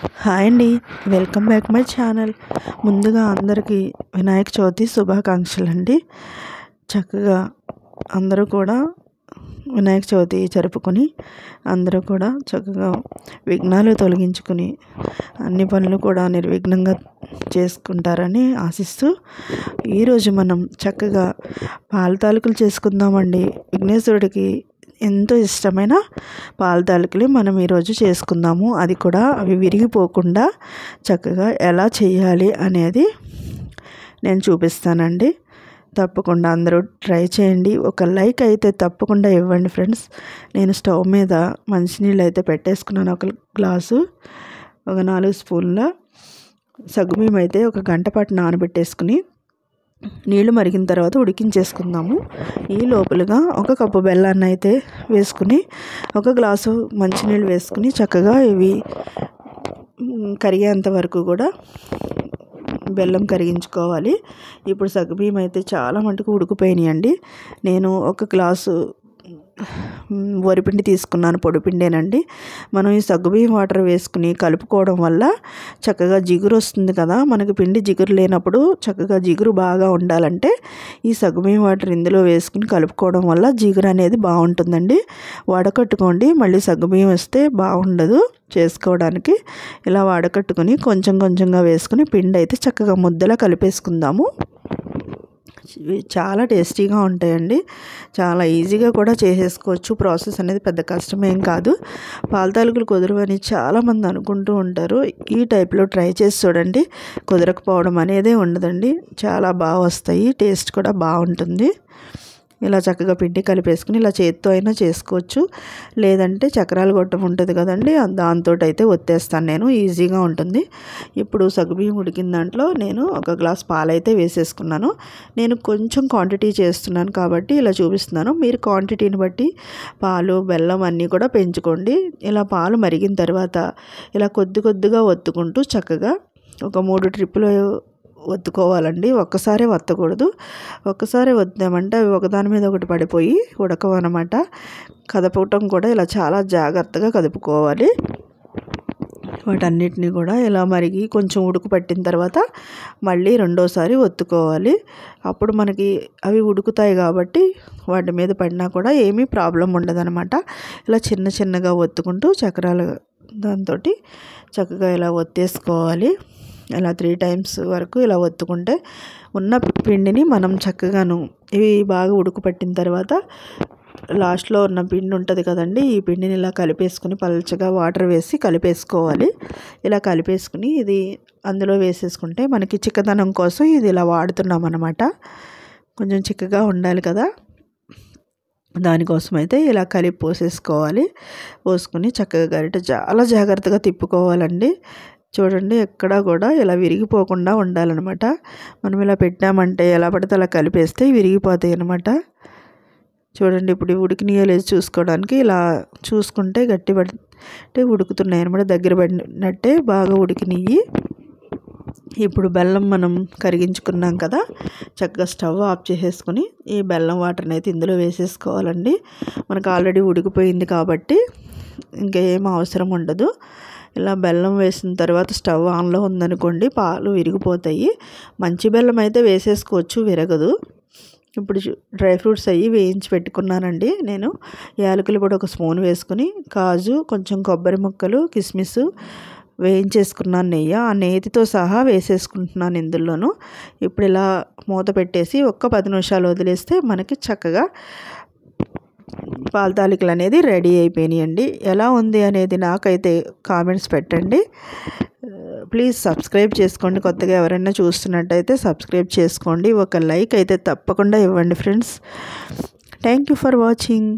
Hi అండి, welcome back my channel. ముందుగా అందరికీ వినాయక చవితి శుభాకాంక్షలు అండి. చక్కగా అందరూ కూడా వినాయక చవితి జరుపుకొని అందరూ కూడా చక్కగా విఘ్నాలు తొలగించుకుని అన్ని పనులు కూడా నిర్విఘ్నంగా చేసుకుంటారని ఆశిస్తూ ఈరోజు మనం చక్కగా పాల తాలికలు చేసుకుందామండి. విఘ్నేశ్వరుడికి ఎంతో ఇష్టమైన పాల తాలికలు మనం ఈరోజు చేసుకుందాము. అది కూడా అవి విరిగిపోకుండా చక్కగా ఎలా చేయాలి అనేది నేను చూపిస్తానండి. తప్పకుండా అందరూ ట్రై చేయండి. ఒక లైక్ అయితే తప్పకుండా ఇవ్వండి ఫ్రెండ్స్. నేను స్టవ్ మీద మంచినీళ్ళు అయితే పెట్టేసుకున్నాను. ఒక గ్లాసు, ఒక 4 స్పూన్ల సగ్గుబియ్యం అయితే ఒక గంట పాటు నానబెట్టేసుకుని నీళ్లు మరిగిన తర్వాత ఉడికించేసుకుందాము. ఈ లోపలగా ఒక కప్పు బెల్లాన్ని అయితే వేసుకుని ఒక గ్లాసు మంచినీళ్ళు వేసుకుని చక్కగా ఇవి కరిగేంత వరకు కూడా బెల్లం కరిగించుకోవాలి. ఇప్పుడు సగ్గుబియ్యం అయితే చాలా మటుకు ఉడికిపోయినాయండి. నేను ఒక గ్లాసు వరిపిండి తీసుకున్నాను, పొడిపిండేనండి. మనం ఈ సగ్గుబియ్యం వాటర్ వేసుకుని కలుపుకోవడం వల్ల చక్కగా జిగురు వస్తుంది కదా. మనకి పిండి జిగురు లేనప్పుడు చక్కగా జిగురు బాగా ఉండాలంటే ఈ సగ్గుబియ్యం వాటర్ ఇందులో వేసుకుని కలుపుకోవడం వల్ల జిగురు అనేది బాగుంటుందండి. వడకట్టుకోండి, మళ్ళీ సగ్గుబియ్యం వస్తే బాగుండదు చేసుకోవడానికి. ఇలా వడకట్టుకుని కొంచెం కొంచెంగా వేసుకుని పిండి అయితే చక్కగా ముద్దలా కలిపేసుకుందాము. చాలా టేస్టీగా ఉంటాయండి. చాలా ఈజీగా కూడా చేసేసుకోవచ్చు. ప్రాసెస్ అనేది పెద్ద కష్టమేం కాదు. పాల తాలికలు కుదరవని చాలామంది అనుకుంటూ ఉంటారు. ఈ టైప్లో ట్రై చేసి చూడండి. కుదరకపోవడం అనేదే ఉండదండి. చాలా బాగా వస్తాయి, టేస్ట్ కూడా బాగుంటుంది. ఇలా చక్కగా పిండి కలిపేసుకుని ఇలా చేత్తో అయినా చేసుకోవచ్చు, లేదంటే చక్రాలు గొట్టం ఉంటుంది కదండి, దాంతో అయితే ఒత్తేస్తాను నేను. ఈజీగా ఉంటుంది. ఇప్పుడు సగ్గుబియ్యం ఉడికిన దాంట్లో నేను ఒక గ్లాస్ పాలు అయితే వేసేసుకున్నాను. నేను కొంచెం క్వాంటిటీ చేస్తున్నాను కాబట్టి ఇలా చూపిస్తున్నాను. మీరు క్వాంటిటీని బట్టి పాలు, బెల్లం అన్నీ కూడా పెంచుకోండి. ఇలా పాలు మరిగిన తర్వాత ఇలా కొద్ది కొద్దిగా ఒత్తుకుంటూ చక్కగా ఒక 3 ట్రిప్పులు ఒత్తుకోవాలండి. ఒక్కసారే ఒత్తకూడదు. ఒక్కసారి ఒత్తామంటే అవి ఒకదాని మీద ఒకటి పడిపోయి ఉడకవన్నమాట. కదపటం కూడా ఇలా చాలా జాగ్రత్తగా కదుపుకోవాలి. వాటన్నిటిని కూడా ఇలా మరిగి కొంచెం ఉడుకు పట్టిన తర్వాత మళ్ళీ రెండోసారి ఒత్తుకోవాలి. అప్పుడు మనకి అవి ఉడుకుతాయి కాబట్టి వాటి మీద పడినా కూడా ఏమీ ప్రాబ్లం ఉండదన్నమాట. ఇలా చిన్న చిన్నగా ఒత్తుకుంటూ చక్రాలు దాంతో చక్కగా ఇలా ఒత్తేసుకోవాలి. ఇలా 3 టైమ్స్ వరకు ఇలా ఒత్తుకుంటే ఉన్న పిండిని మనం చక్కగాను ఇవి బాగా ఉడుకు పట్టిన తర్వాత లాస్ట్లో ఉన్న పిండి ఉంటుంది కదండి, ఈ పిండిని ఇలా కలిపేసుకుని పల్చగా వాటర్ వేసి కలిపేసుకోవాలి. ఇలా కలిపేసుకుని ఇది అందులో వేసేసుకుంటే మనకి చిక్కదనం కోసం ఇది ఇలా వాడుతున్నాం అన్నమాట. కొంచెం చిక్కగా ఉండాలి కదా, దానికోసం అయితే ఇలా కలిపి పోసేసుకోవాలి. పోసుకుని చక్కగా గరిటె చాలా జాగ్రత్తగా తిప్పుకోవాలండి. చూడండి, ఎక్కడా కూడా ఇలా విరిగిపోకుండా ఉండాలన్నమాట. మనం ఇలా పెట్టామంటే ఎలా పడితే అలా కలిపేస్తే విరిగిపోతాయి అన్నమాట. చూడండి, ఇప్పుడు ఉడికినాయో లేదో చూసుకోవడానికి ఇలా చూసుకుంటే గట్టి పడితే ఉడుకుతున్నాయి అనమాట. దగ్గర పడినట్టే బాగా ఉడికినాయి. ఇప్పుడు బెల్లం మనం కరిగించుకున్నాం కదా, చక్కగా స్టవ్ ఆఫ్ చేసేసుకుని ఈ బెల్లం వాటర్ని అయితే ఇందులో వేసేసుకోవాలండి. మనకు ఆల్రెడీ ఉడికిపోయింది కాబట్టి ఇంకేం అవసరం ఉండదు. ఇలా బెల్లం వేసిన తర్వాత స్టవ్ ఆన్లో ఉందనుకోండి పాలు విరిగిపోతాయి. మంచి బెల్లం అయితే వేసేసుకోవచ్చు, విరగదు. ఇప్పుడు డ్రై ఫ్రూట్స్ అవి వేయించి పెట్టుకున్నానండి. నేను యాలకులు కూడా ఒక స్పూన్ వేసుకుని కాజు, కొంచెం కొబ్బరి ముక్కలు, కిస్మిస్ వేయించేసుకున్నాను. నెయ్యి ఆ నేతితో సహా వేసేసుకుంటున్నాను ఇందులోను. ఇప్పుడు ఇలా మూత పెట్టేసి ఒక్క 10 నిమిషాలు వదిలేస్తే మనకి చక్కగా పాల తాలికలు అనేది రెడీ అయిపోయినాయండి. ఎలా ఉంది అనేది నాకైతే కామెంట్స్ పెట్టండి. ప్లీజ్ సబ్స్క్రైబ్ చేసుకోండి. కొత్తగా ఎవరైనా చూస్తున్నట్టయితే సబ్స్క్రైబ్ చేసుకోండి. ఒక లైక్ అయితే తప్పకుండా ఇవ్వండి friends. Thank you for watching.